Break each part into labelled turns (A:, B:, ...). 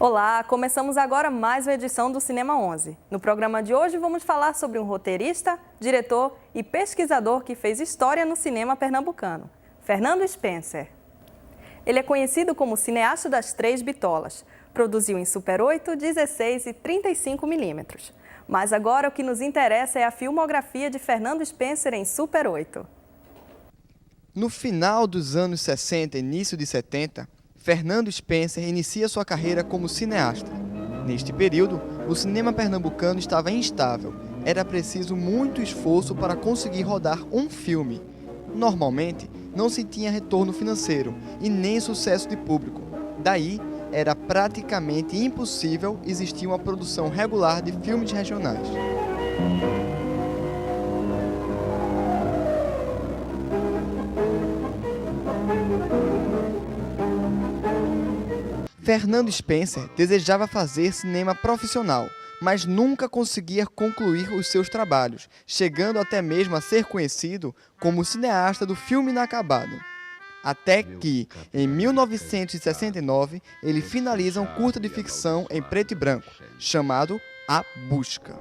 A: Olá, começamos agora mais uma edição do Cinema 11. No programa de hoje vamos falar sobre um roteirista, diretor e pesquisador que fez história no cinema pernambucano, Fernando Spencer. Ele é conhecido como cineasta das três bitolas, produziu em Super 8, 16 e 35mm. Mas agora o que nos interessa é a filmografia de Fernando Spencer em Super 8.
B: No final dos anos 60 e início de 70, Fernando Spencer inicia sua carreira como cineasta. Neste período, o cinema pernambucano estava instável. Era preciso muito esforço para conseguir rodar um filme. Normalmente, não se tinha retorno financeiro e nem sucesso de público. Daí, era praticamente impossível existir uma produção regular de filmes regionais. Fernando Spencer desejava fazer cinema profissional, mas nunca conseguia concluir os seus trabalhos, chegando até mesmo a ser conhecido como cineasta do filme inacabado. Até que, em 1969, ele finaliza um curta de ficção em preto e branco, chamado A Busca.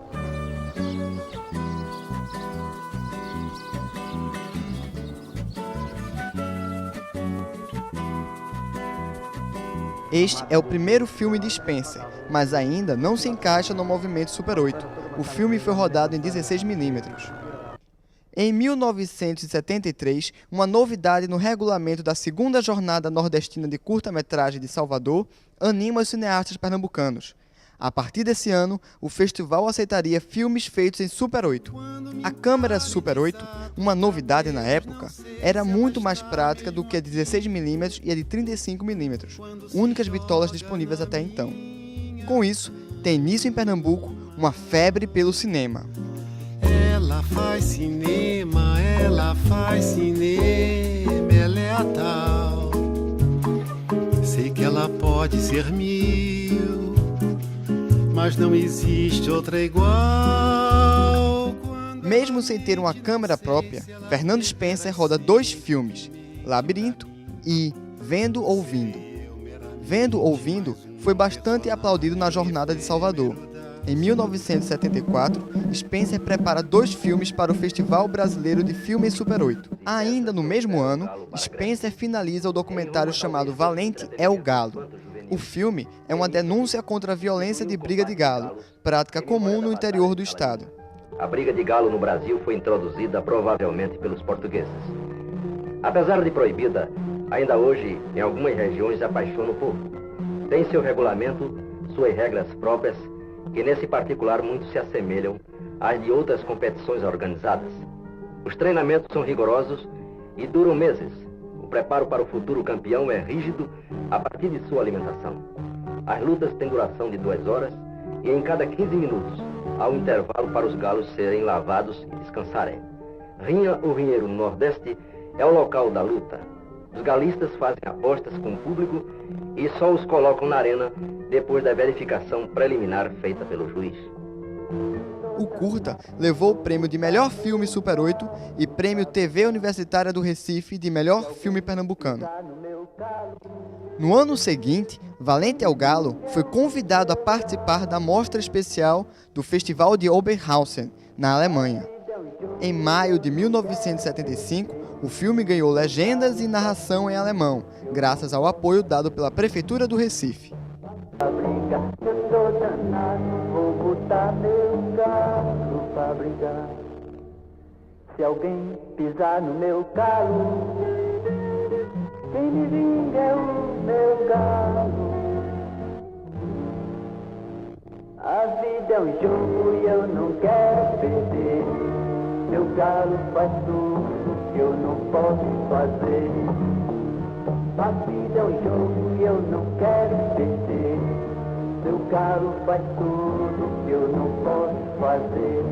B: Este é o primeiro filme de Spencer, mas ainda não se encaixa no movimento Super 8. O filme foi rodado em 16mm. Em 1973, uma novidade no regulamento da segunda Jornada Nordestina de Curta-Metragem de Salvador anima os cineastas pernambucanos. A partir desse ano, o festival aceitaria filmes feitos em Super 8. A câmera Super 8, uma novidade na época, era muito mais prática do que a de 16mm e a de 35mm, únicas bitolas disponíveis até então. Com isso, tem início em Pernambuco uma febre pelo cinema.
C: Ela faz cinema, ela é a tal. Sei que ela pode ser mil, mas não existe outra igual.
B: Mesmo sem ter uma câmera própria, Fernando Spencer roda dois filmes, Labirinto e Vendo Ouvindo. Vendo Ouvindo foi bastante aplaudido na Jornada de Salvador. Em 1974, Spencer prepara dois filmes para o Festival Brasileiro de Filme em Super 8. Ainda no mesmo ano, Spencer finaliza o documentário chamado Valente é o Galo. O filme é uma denúncia contra a violência de briga de galo, prática comum no interior do estado.
D: A briga de galo no Brasil foi introduzida provavelmente pelos portugueses. Apesar de proibida, ainda hoje, em algumas regiões, apaixona o povo. Tem seu regulamento, suas regras próprias, que nesse particular muito se assemelham às de outras competições organizadas. Os treinamentos são rigorosos e duram meses. O preparo para o futuro campeão é rígido a partir de sua alimentação. As lutas têm duração de 2 horas e em cada 15 minutos há um intervalo para os galos serem lavados e descansarem. Rinha ou Rinheiro no Nordeste é o local da luta. Os galistas fazem apostas com o público e só os colocam na arena depois da verificação preliminar feita pelo juiz.
B: O curta levou o prêmio de melhor filme Super 8 e prêmio TV Universitária do Recife de melhor filme pernambucano. No ano seguinte, Valente é o Galo foi convidado a participar da mostra especial do Festival de Oberhausen, na Alemanha. Em maio de 1975, o filme ganhou legendas e narração em alemão, graças ao apoio dado pela Prefeitura do Recife.
E: Eu tô danado, vou botar meu carro pra brigar. Se alguém pisar no meu carro, quem me vinga é o meu galo. A vida é um jogo e eu não quero perder. Meu galo faz tudo que eu não posso fazer. A vida é um jogo e eu não quero perder. Meu galo faz tudo que eu não posso fazer.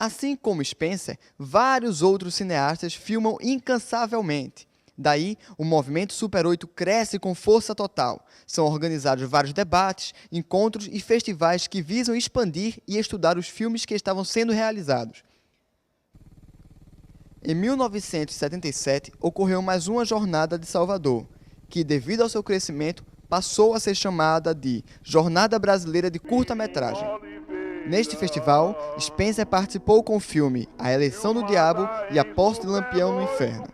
B: Assim como Spencer, vários outros cineastas filmam incansavelmente. Daí, o movimento Super 8 cresce com força total. São organizados vários debates, encontros e festivais que visam expandir e estudar os filmes que estavam sendo realizados. Em 1977, ocorreu mais uma Jornada de Salvador, que, devido ao seu crescimento, passou a ser chamada de Jornada Brasileira de Curta-Metragem. Neste festival, Spencer participou com o filme A Eleição do Diabo e A Posse de Lampião no Inferno.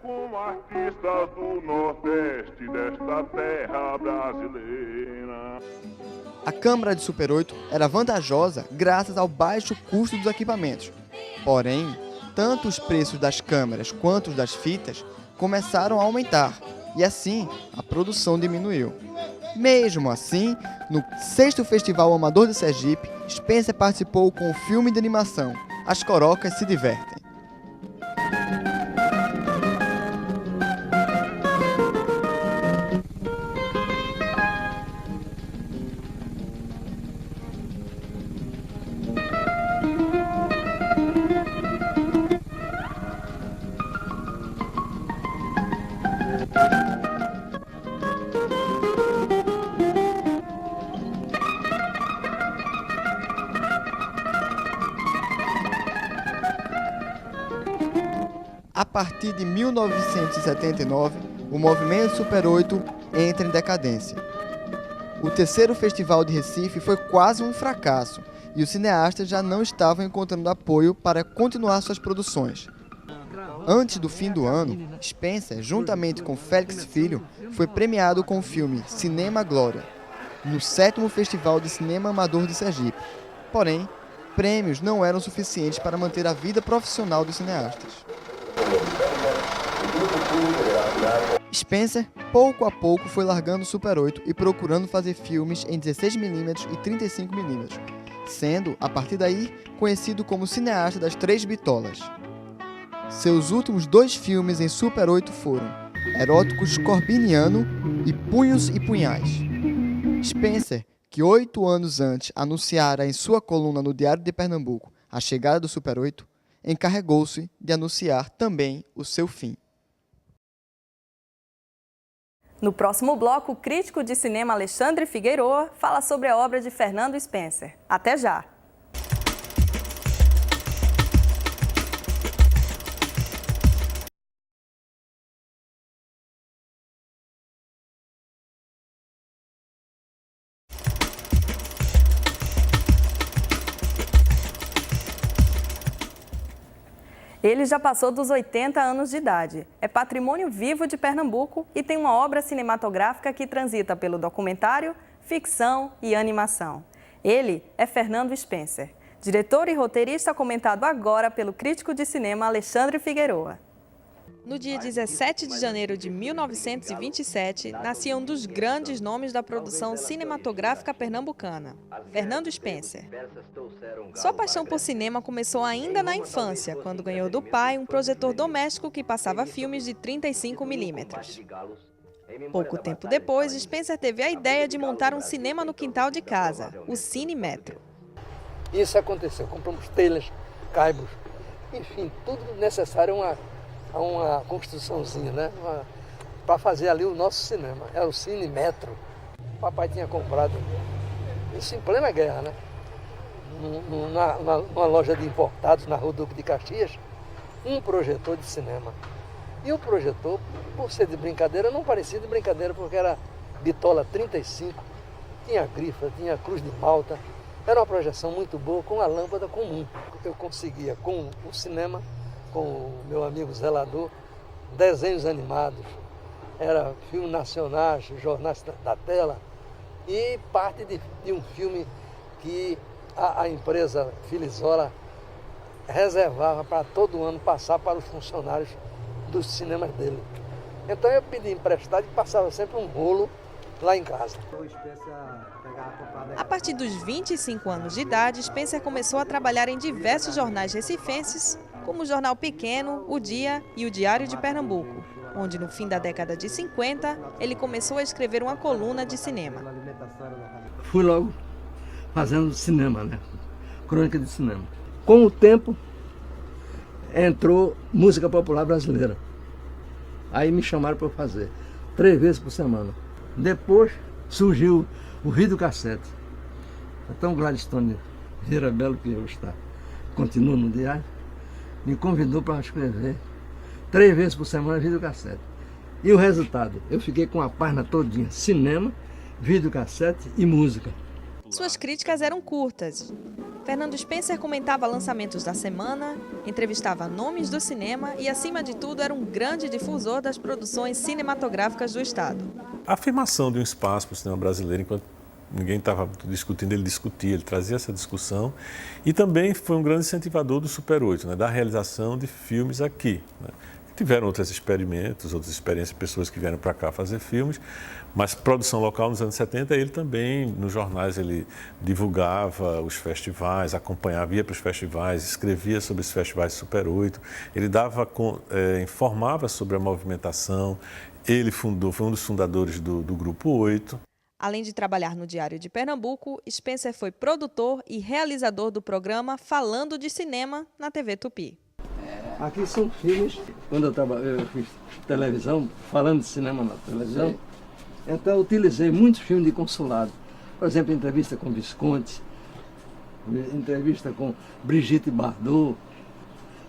F: Artistas do Nordeste desta terra brasileira.
B: A câmera de Super 8 era vantajosa graças ao baixo custo dos equipamentos. Porém, tanto os preços das câmeras quanto os das fitas começaram a aumentar, e assim a produção diminuiu. Mesmo assim, no 6º Festival Amador de Sergipe, Spencer participou com o filme de animação As Corocas se Divertem. A partir de 1979, o movimento Super 8 entra em decadência. O 3º Festival de Recife foi quase um fracasso e os cineastas já não estavam encontrando apoio para continuar suas produções. Antes do fim do ano, Spencer, juntamente com Félix Filho, foi premiado com o filme Cinema Glória, no 7º Festival de Cinema Amador de Sergipe. Porém, prêmios não eram suficientes para manter a vida profissional dos cineastas. Spencer, pouco a pouco, foi largando o Super 8 e procurando fazer filmes em 16mm e 35mm, sendo, a partir daí, conhecido como cineasta das 3 bitolas. Seus últimos 2 filmes em Super 8 foram Eróticos Corbiniano e Punhos e Punhais. Spencer, que 8 anos antes anunciara em sua coluna no Diário de Pernambuco a chegada do Super 8, encarregou-se de anunciar também o seu fim.
A: No próximo bloco, o crítico de cinema Alexandre Figueroa fala sobre a obra de Fernando Spencer. Até já! Ele já passou dos 80 anos de idade, é patrimônio vivo de Pernambuco e tem uma obra cinematográfica que transita pelo documentário, ficção e animação. Ele é Fernando Spencer, diretor e roteirista comentado agora pelo crítico de cinema Alexandre Figueroa. No dia 17 de janeiro de 1927, nascia um dos grandes nomes da produção cinematográfica pernambucana, Fernando Spencer. Sua paixão por cinema começou ainda na infância, quando ganhou do pai um projetor doméstico que passava filmes de 35mm. Pouco tempo depois, Spencer teve a ideia de montar um cinema no quintal de casa, o Cine Metro.
G: Isso aconteceu, compramos telhas, caibros, enfim, tudo necessário a uma construçãozinha, né? Para fazer ali o nosso cinema. Era o Cine Metro. O papai tinha comprado isso em plena guerra, né? Numa loja de importados na Rua Duque de Caxias, um projetor de cinema. E o projetor, por ser de brincadeira, não parecia de brincadeira, porque era bitola 35, tinha grifa, tinha cruz de malta. Era uma projeção muito boa com a lâmpada comum. Eu conseguia, com o cinema, com o meu amigo zelador, desenhos animados, era filmes nacionais, jornais da tela e parte de um filme que a empresa Filizola reservava para todo ano passar para os funcionários dos cinemas dele. Então eu pedi emprestado e passava sempre um rolo lá em casa.
A: A partir dos 25 anos de idade, Spencer começou a trabalhar em diversos jornais recifenses, como o Jornal Pequeno, O Dia e o Diário de Pernambuco, onde no fim da década de 50, ele começou a escrever uma coluna de cinema.
H: Fui logo fazendo cinema, né? Crônica de cinema. Com o tempo, entrou música popular brasileira. Aí me chamaram para eu fazer 3 vezes por semana. Depois surgiu o videocassete. Então Gladstone Vieira Belo, que hoje continua no diário, me convidou para escrever 3 vezes por semana videocassete. E o resultado? Eu fiquei com a página todinha, cinema, videocassete e música.
A: Suas críticas eram curtas. Fernando Spencer comentava lançamentos da semana, entrevistava nomes do cinema e, acima de tudo, era um grande difusor das produções cinematográficas do Estado.
I: A afirmação de um espaço para o cinema brasileiro, enquanto ninguém estava discutindo, ele discutia, ele trazia essa discussão. E também foi um grande incentivador do Super 8, né, da realização de filmes aqui, né. Tiveram outros experimentos, outras experiências, pessoas que vieram para cá fazer filmes, mas produção local nos anos 70, ele também, nos jornais, ele divulgava os festivais, acompanhava, ia para os festivais, escrevia sobre os festivais Super 8, ele informava sobre a movimentação, ele foi um dos fundadores do Grupo 8.
A: Além de trabalhar no Diário de Pernambuco, Spencer foi produtor e realizador do programa Falando de Cinema na TV Tupi.
H: Aqui são filmes, quando eu fiz televisão, falando de cinema na televisão, então eu utilizei muitos filmes de consulado. Por exemplo, entrevista com Visconti, entrevista com Brigitte Bardot.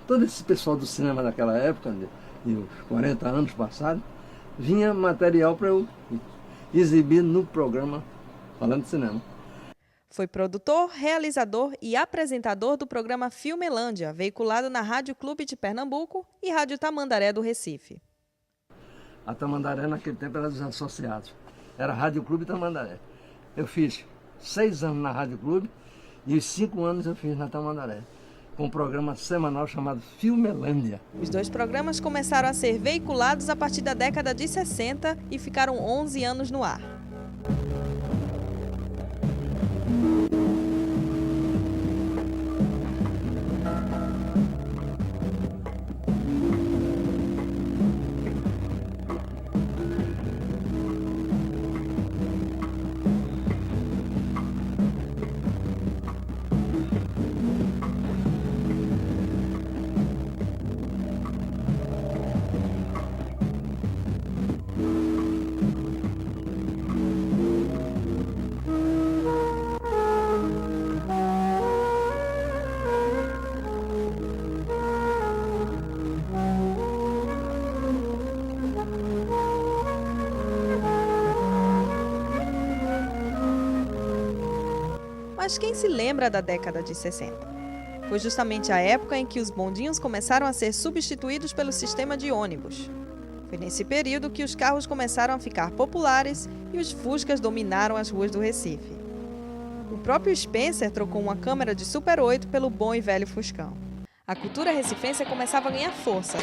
H: Todo esse pessoal do cinema daquela época, de 40 anos passados, vinha material para eu exibir no programa Falando de Cinema.
A: Foi produtor, realizador e apresentador do programa Filmelândia, veiculado na Rádio Clube de Pernambuco e Rádio Tamandaré do Recife.
H: A Tamandaré naquele tempo era dos associados, era Rádio Clube Tamandaré. Eu fiz 6 anos na Rádio Clube e os 5 anos eu fiz na Tamandaré, com um programa semanal chamado Filmelândia.
A: Os 2 programas começaram a ser veiculados a partir da década de 60 e ficaram 11 anos no ar. Mas quem se lembra da década de 60? Foi justamente a época em que os bondinhos começaram a ser substituídos pelo sistema de ônibus. Foi nesse período que os carros começaram a ficar populares e os Fuscas dominaram as ruas do Recife. O próprio Spencer trocou uma câmera de Super 8 pelo bom e velho Fuscão. A cultura recifense começava a ganhar força.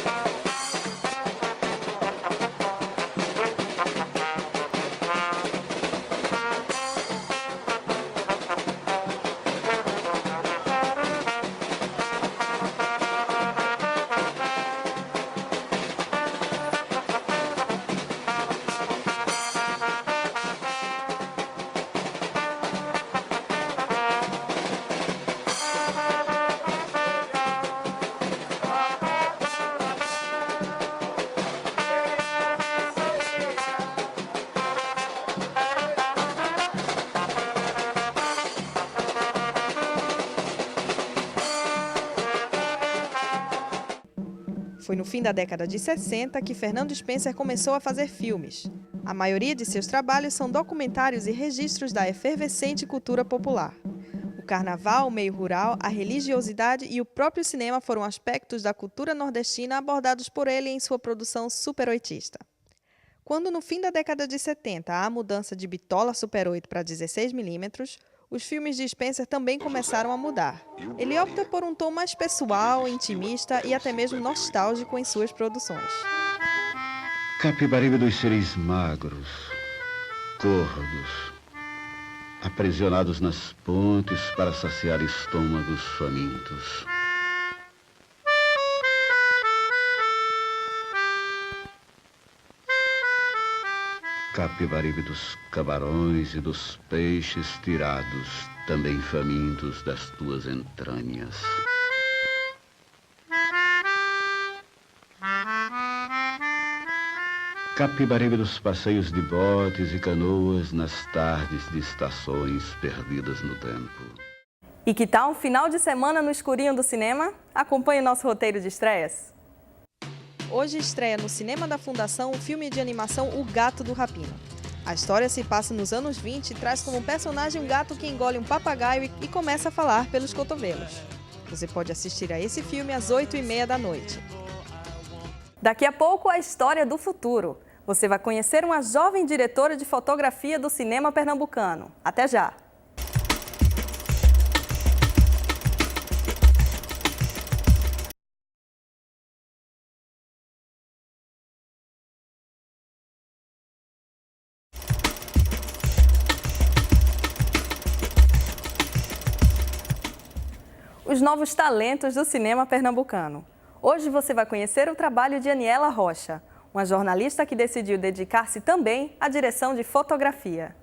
A: Foi no fim da década de 60 que Fernando Spencer começou a fazer filmes. A maioria de seus trabalhos são documentários e registros da efervescente cultura popular. O carnaval, o meio rural, a religiosidade e o próprio cinema foram aspectos da cultura nordestina abordados por ele em sua produção super-oitista. Quando, no fim da década de 70, há a mudança de bitola Super 8 para 16mm, os filmes de Spencer também começaram a mudar. Ele opta por um tom mais pessoal, intimista e até mesmo nostálgico em suas produções.
C: Capibaribe dos seres magros, gordos, aprisionados nas pontes para saciar estômagos famintos. Capibaribe dos camarões e dos peixes tirados, também famintos das tuas entranhas. Capibaribe dos passeios de botes e canoas nas tardes de estações perdidas no tempo.
A: E que tal um final de semana no escurinho do cinema? Acompanhe o nosso roteiro de estreias. Hoje estreia no Cinema da Fundação o filme de animação O Gato do Rapino. A história se passa nos anos 20 e traz como personagem um gato que engole um papagaio e começa a falar pelos cotovelos. Você pode assistir a esse filme às 8h30 da noite. Daqui a pouco, a história do futuro. Você vai conhecer uma jovem diretora de fotografia do cinema pernambucano. Até já! Os novos talentos do cinema pernambucano. Hoje você vai conhecer o trabalho de Aniela Rocha, uma jornalista que decidiu dedicar-se também à direção de fotografia.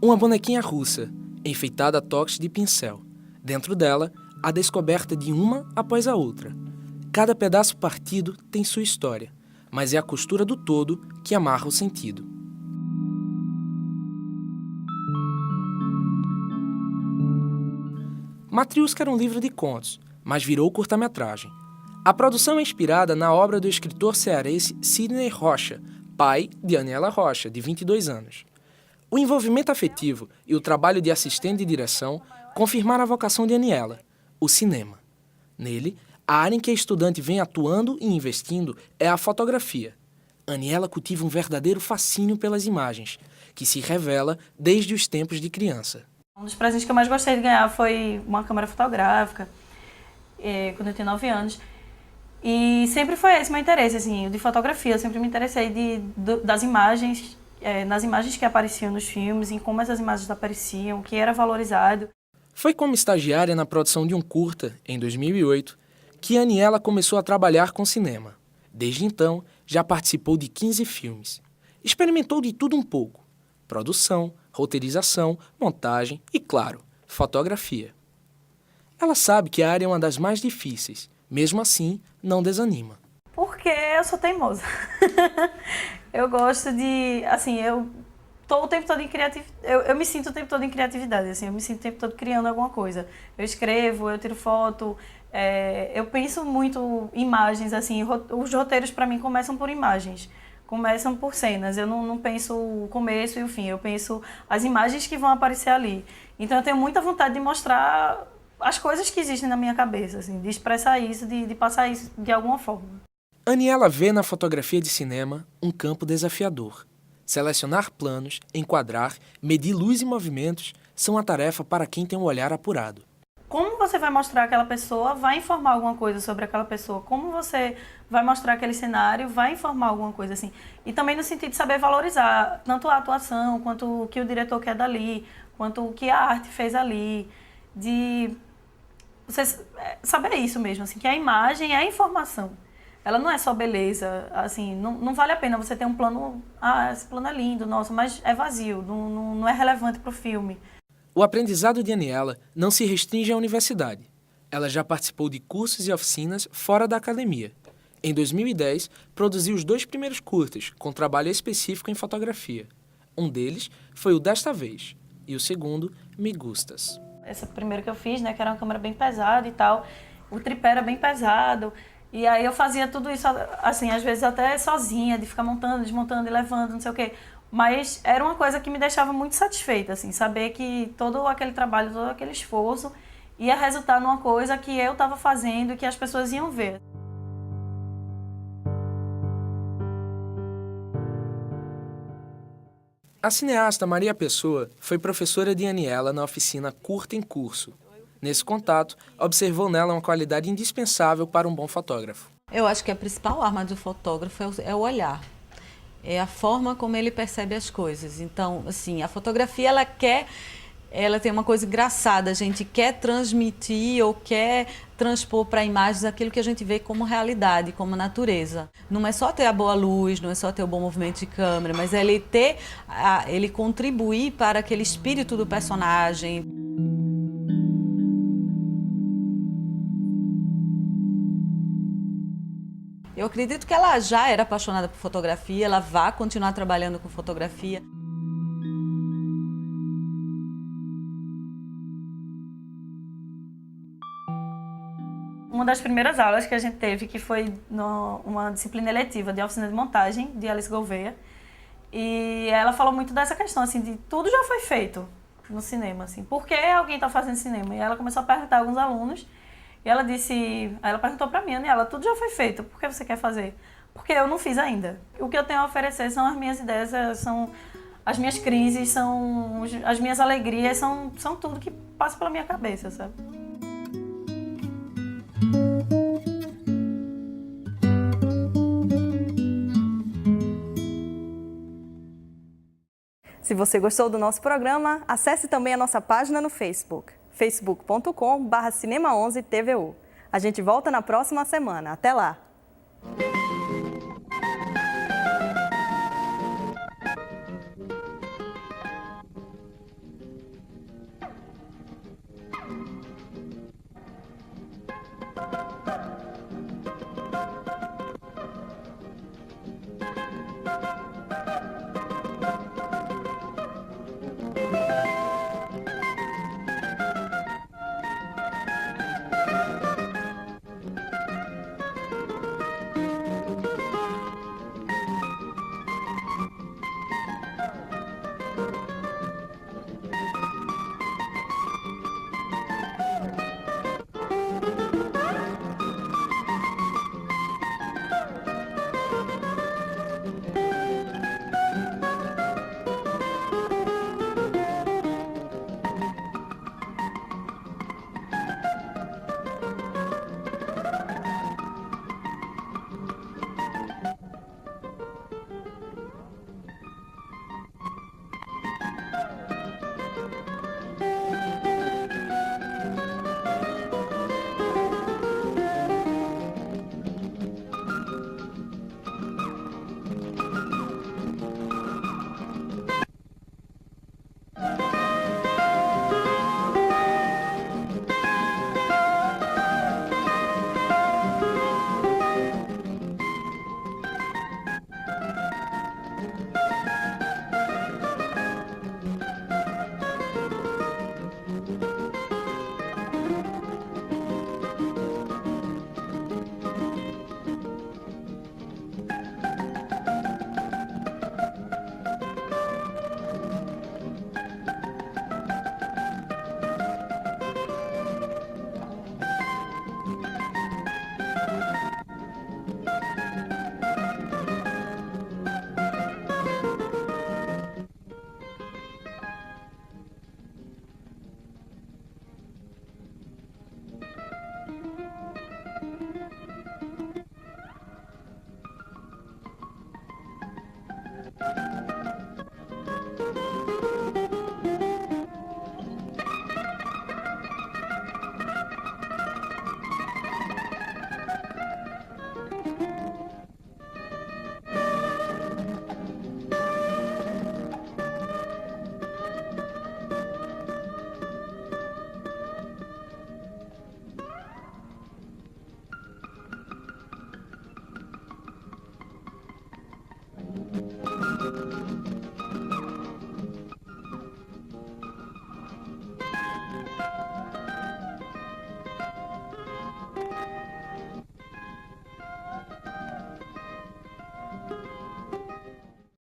J: Uma bonequinha russa, enfeitada a toques de pincel. Dentro dela, a descoberta de uma após a outra. Cada pedaço partido tem sua história, mas é a costura do todo que amarra o sentido. Matriusca era um livro de contos, mas virou curta-metragem. A produção é inspirada na obra do escritor cearense Sidney Rocha, pai de Aniela Rocha, de 22 anos. O envolvimento afetivo e o trabalho de assistente de direção confirmaram a vocação de Aniela, o cinema. Nele, a área em que a estudante vem atuando e investindo é a fotografia. Aniela cultiva um verdadeiro fascínio pelas imagens, que se revela desde os tempos de criança.
K: Um dos presentes que eu mais gostei de ganhar foi uma câmera fotográfica, quando eu tinha 9 anos. E sempre foi esse meu interesse, assim, de fotografia. Eu sempre me interessei das imagens, nas imagens que apareciam nos filmes, em como essas imagens apareciam, o que era valorizado.
J: Foi como estagiária na produção de um curta, em 2008, que Aniela começou a trabalhar com cinema. Desde então, já participou de 15 filmes. Experimentou de tudo um pouco: produção, roteirização, montagem e, claro, fotografia. Ela sabe que a área é uma das mais difíceis, mesmo assim, não desanima.
K: Porque eu sou teimosa. Eu gosto de, assim, eu tô o tempo todo em criatividade, eu me sinto o tempo todo em criatividade, assim, eu me sinto o tempo todo criando alguma coisa. Eu escrevo, eu tiro foto, eu penso muito em imagens, assim, os roteiros para mim começam por imagens, começam por cenas. Eu não penso o começo e o fim, eu penso as imagens que vão aparecer ali. Então eu tenho muita vontade de mostrar as coisas que existem na minha cabeça, assim, de expressar isso, de passar isso de alguma forma.
J: Aniela vê na fotografia de cinema um campo desafiador. Selecionar planos, enquadrar, medir luz e movimentos são a tarefa para quem tem um olhar apurado.
K: Como você vai mostrar aquela pessoa, vai informar alguma coisa sobre aquela pessoa. Como você vai mostrar aquele cenário, vai informar alguma coisa, assim. E também no sentido de saber valorizar tanto a atuação, quanto o que o diretor quer dali, quanto o que a arte fez ali. De você saber isso mesmo, assim, que a imagem é a informação. Ela não é só beleza, assim, não vale a pena você ter um plano, esse plano é lindo, nossa, mas é vazio, não é relevante para o filme.
J: O aprendizado de Aniela não se restringe à universidade. Ela já participou de cursos e oficinas fora da academia. Em 2010, produziu os 2 primeiros curtas, com trabalho específico em fotografia. Um deles foi o Desta Vez, e o segundo, Me Gustas.
K: Essa primeira que eu fiz, né, que era uma câmera bem pesada e tal, o tripé era bem pesado. E aí eu fazia tudo isso, assim, às vezes até sozinha, de ficar montando, desmontando e levando, não sei o quê. Mas era uma coisa que me deixava muito satisfeita, assim, saber que todo aquele trabalho, todo aquele esforço ia resultar numa coisa que eu estava fazendo e que as pessoas iam ver.
J: A cineasta Maria Pessoa foi professora de Aniela na oficina Curta em Curso. Nesse contato, observou nela uma qualidade indispensável para um bom fotógrafo.
L: Eu acho que a principal arma do fotógrafo é o olhar. É a forma como ele percebe as coisas. Então, assim, a fotografia, ela tem uma coisa engraçada. A gente quer transmitir ou quer transpor para imagens aquilo que a gente vê como realidade, como natureza. Não é só ter a boa luz, não é só ter o bom movimento de câmera, mas é ele contribuir para aquele espírito do personagem. Eu acredito que ela já era apaixonada por fotografia, ela vai continuar trabalhando com fotografia.
K: uma das primeiras aulas que a gente teve, que foi uma disciplina eletiva de oficina de montagem, de Alice Gouveia. E ela falou muito dessa questão, assim, de tudo já foi feito no cinema, assim. Por que alguém está fazendo cinema? E ela começou a perguntar a alguns alunos. E ela disse, aí ela perguntou para mim, Aniela, tudo já foi feito, por que você quer fazer? Porque eu não fiz ainda. O que eu tenho a oferecer são as minhas ideias, são as minhas crises, são as minhas alegrias, são tudo que passa pela minha cabeça, sabe?
A: Se você gostou do nosso programa, acesse também a nossa página no Facebook, facebook.com/cinema11tvu. A gente volta na próxima semana. Até lá!